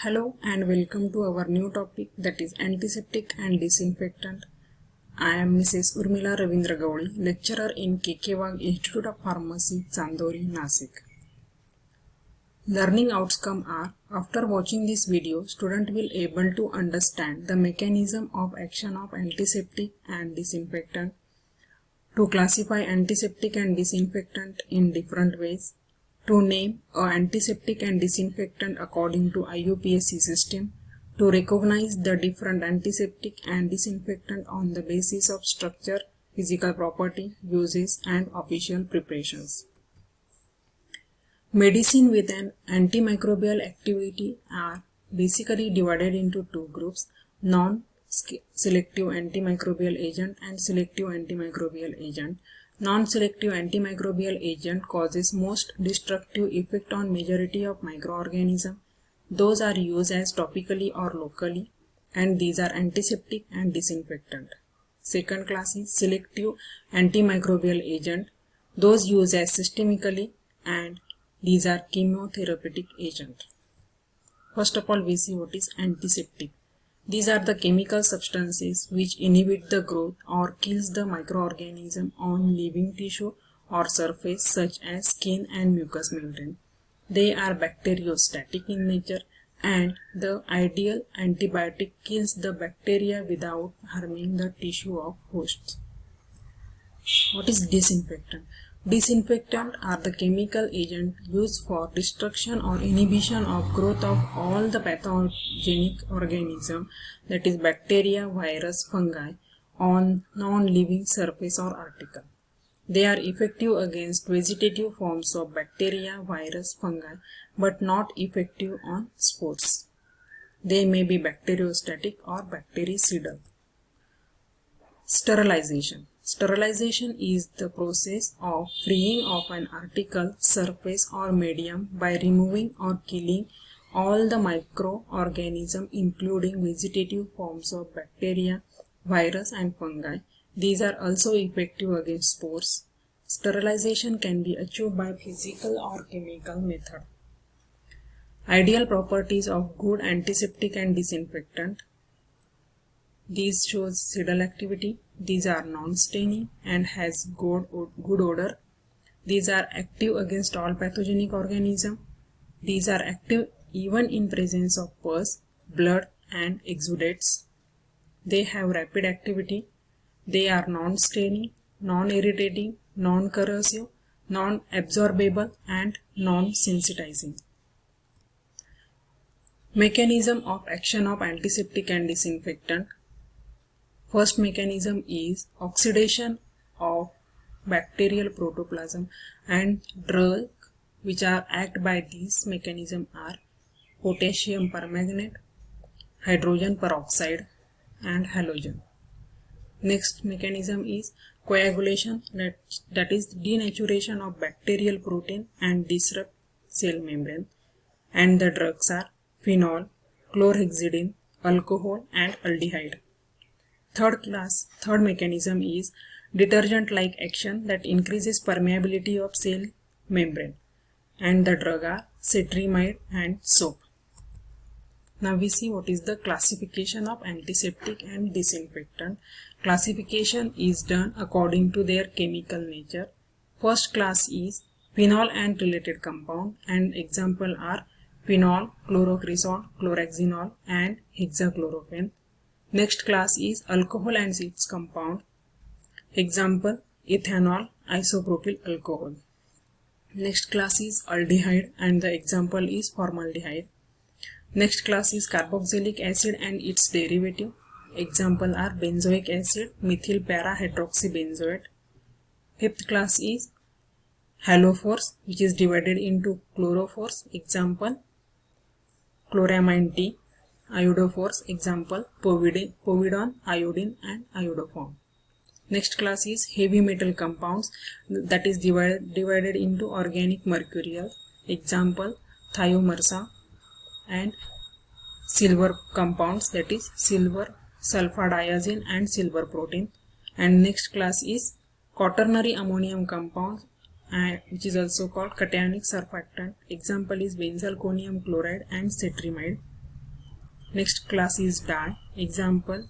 Hello and welcome to our new topic, that is antiseptic and disinfectant. I am Mrs. Urmila Ravindra Gaudi, lecturer in KK Wagh Institute of Pharmacy, Chandori, Nasik. Learning outcome are, after watching this video, student will able to understand the mechanism of action of antiseptic and disinfectant, to classify antiseptic and disinfectant in different ways, to name an antiseptic and disinfectant according to IUPAC system, to recognize the different antiseptic and disinfectant on the basis of structure, physical property, uses and official preparations. Medicine with an antimicrobial activity are basically divided into two groups, non-selective antimicrobial agent and selective antimicrobial agent. Non-selective antimicrobial agent causes most destructive effect on majority of microorganisms. Those are used as topically or locally, and these are antiseptic and disinfectant. Second class is selective antimicrobial agent. Those used as systemically, and these are chemotherapeutic agent. First of all, we see what is antiseptic. These are the chemical substances which inhibit the growth or kills the microorganism on living tissue or surface such as skin and mucous membrane. They are bacteriostatic in nature, and the ideal antibiotic kills the bacteria without harming the tissue of hosts. What is disinfectant? Disinfectant are the chemical agent used for destruction or inhibition of growth of all the pathogenic organism, that is bacteria, virus, fungi, on non-living surface or article. They are effective against vegetative forms of bacteria, virus, fungi, but not effective on spores. They may be bacteriostatic or bactericidal. Sterilization. Sterilization is the process of freeing of an article, surface or medium by removing or killing all the microorganisms including vegetative forms of bacteria, virus and fungi. These are also effective against spores. Sterilization can be achieved by physical or chemical method. Ideal properties of good antiseptic and disinfectant. These shows sedal activity. These are non-staining and has good odor. These are active against all pathogenic organisms. These are active even in presence of pus, blood and exudates. They have rapid activity. They are non-staining, non-irritating, non-corrosive, non-absorbable and non-sensitizing. Mechanism of action of antiseptic and disinfectant. First mechanism is oxidation of bacterial protoplasm, and drugs which are act by this mechanism are potassium permanganate, hydrogen peroxide and halogen. Next mechanism is coagulation, that is denaturation of bacterial protein and disrupt cell membrane, and the drugs are phenol, chlorhexidine, alcohol and aldehyde. Third mechanism is detergent-like action that increases permeability of cell membrane, and the drug are cetrimide and soap. Now we see what is the classification of antiseptic and disinfectant. Classification is done according to their chemical nature. First class is phenol and related compound, and example are phenol, chlorocresol, chlorhexidine and hexachlorophene. Next class is alcohol and its compound. Example, ethanol, isopropyl alcohol. Next class is aldehyde, and the example is formaldehyde. Next class is carboxylic acid and its derivative. Example are benzoic acid, methyl para hydroxybenzoate. Fifth class is halophores, which is divided into chlorophores. Example, chloramine T. Iodophores, example povidone, iodine and iodoform. Next class is heavy metal compounds, that is divided into organic mercurial. Example thiomersa, and silver compounds, that is silver sulfadiazine and silver protein. And next class is quaternary ammonium compounds, which is also called cationic surfactant. Example is benzalkonium chloride and cetrimide. Next class is dye. Example,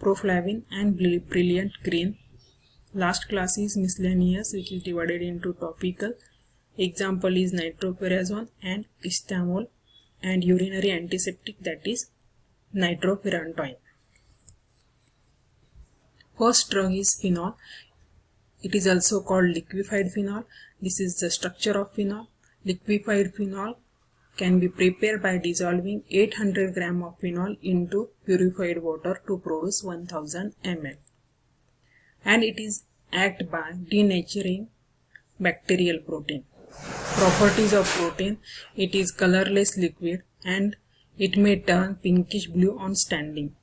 proflavin and brilliant green. Last class is miscellaneous, which is divided into topical. Example is nitrofurazone and istamol, and urinary antiseptic, that is nitrofurantoin. First drug is phenol. It is also called liquefied phenol. This is the structure of phenol. Liquefied phenol can be prepared by dissolving 800 gram of phenol into purified water to produce 1000 ml. And it is act by denaturing bacterial protein. Properties of protein: it is colorless liquid and it may turn pinkish blue on standing.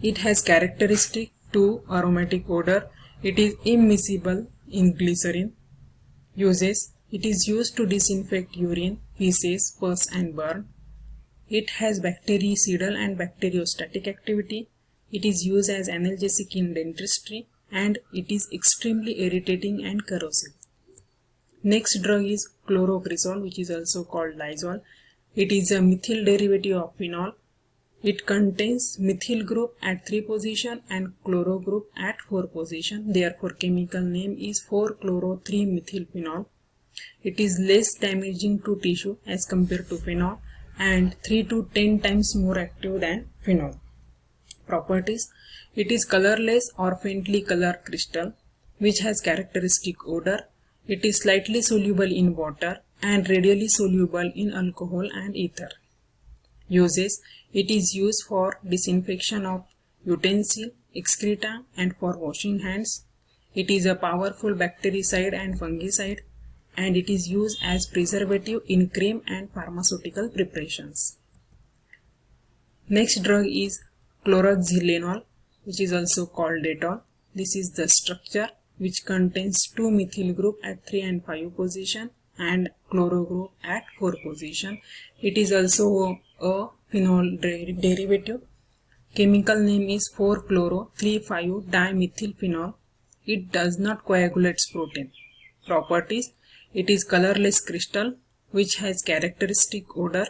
It has characteristic 2 aromatic odor. It is immiscible in glycerin. Uses: it is used to disinfect urine, feces, pus and burn. It has bactericidal and bacteriostatic activity. It is used as analgesic in dentistry, and it is extremely irritating and corrosive. Next drug is chlorocresol, which is also called Lysol. It is a methyl derivative of phenol. It contains methyl group at 3 position and chloro group at 4 position. Therefore, chemical name is 4-chloro-3-methylphenol. It is less damaging to tissue as compared to phenol and 3 to 10 times more active than phenol. Properties: it is colorless or faintly colored crystal which has characteristic odor. It is slightly soluble in water and readily soluble in alcohol and ether. Uses: it is used for disinfection of utensil, excreta and for washing hands. It is a powerful bactericide and fungicide, and it is used as preservative in cream and pharmaceutical preparations. Next drug is chloroxylenol, which is also called Dettol. This is the structure, which contains 2 methyl group at 3 and 5 position and chloro group at 4 position. It is also a phenol derivative. Chemical name is 4-chloro-3,5-dimethylphenol. It does not coagulate protein. Properties: it is colorless crystal which has characteristic odor.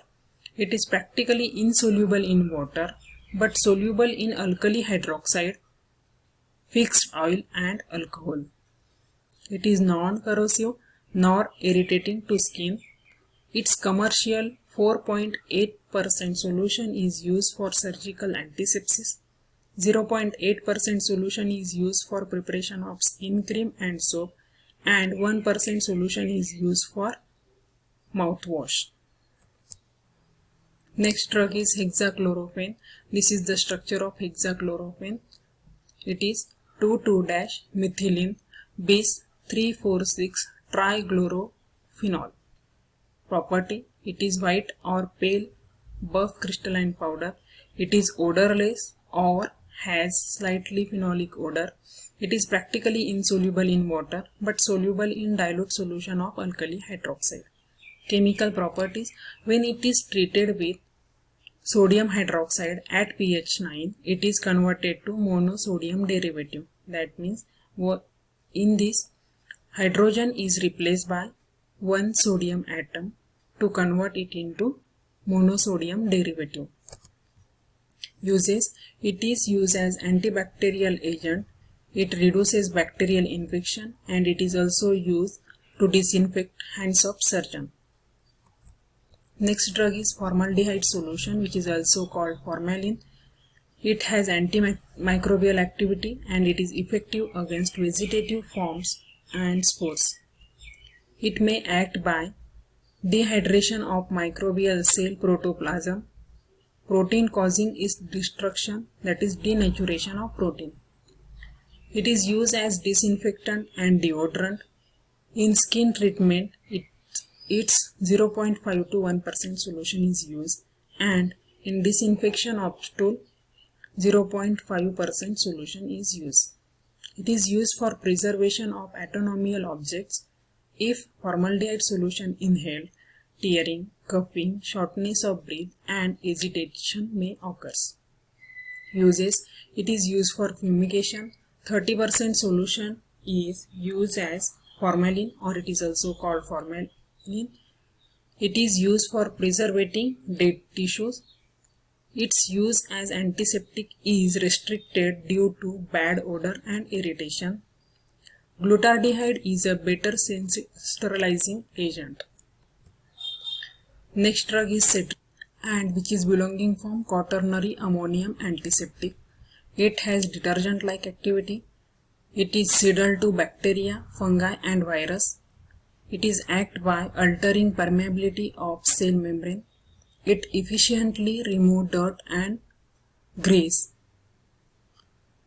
It is practically insoluble in water but soluble in alkali hydroxide, fixed oil and alcohol. It is non-corrosive nor irritating to skin. Its commercial 4.8% solution is used for surgical antisepsis. 0.8% solution is used for preparation of skin cream and soap, and 1% solution is used for mouthwash. Next drug is hexachlorophene. This is the structure of hexachlorophene. It is 2,2-methylene bis 3,4,6-trichlorophenols. Property: it is white or pale buff crystalline powder. It is odorless or has slightly phenolic odor. It is practically insoluble in water but soluble in dilute solution of alkali hydroxide. Chemical properties: when it is treated with sodium hydroxide at pH 9, it is converted to monosodium derivative. That means in this, hydrogen is replaced by one sodium atom to convert it into monosodium derivative. Uses: it is used as antibacterial agent. It reduces bacterial infection, and it is also used to disinfect hands of surgeon. Next drug is formaldehyde solution, which is also called formalin. It has antimicrobial activity and it is effective against vegetative forms and spores. It may act by dehydration of microbial cell protoplasm, protein causing its destruction, that is denaturation of protein. It is used as disinfectant and deodorant. In skin treatment, its 0.5 to 1% solution is used, and in disinfection of stool, 0.5% solution is used. It is used for preservation of anatomical objects. If formaldehyde solution inhaled, tearing, coughing, shortness of breath and agitation may occur. Uses: it is used for fumigation. 30% solution is used as formalin, or it is also called formalin. It is used for preserving dead tissues. Its use as antiseptic is restricted due to bad odor and irritation. Glutaraldehyde is a better sterilizing agent. Next drug is cetrizine, and which is belonging from quaternary ammonium antiseptic. It has detergent-like activity. It is suicidal to bacteria, fungi and virus. It is act by altering permeability of cell membrane. It efficiently removes dirt and grease.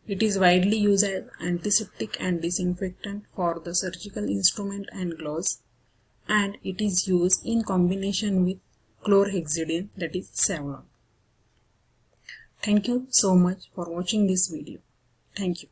It is widely used as antiseptic and disinfectant for the surgical instrument and gloves, and it is used in combination with chlorhexidine, that is Savlon. Thank you so much for watching this video. Thank you.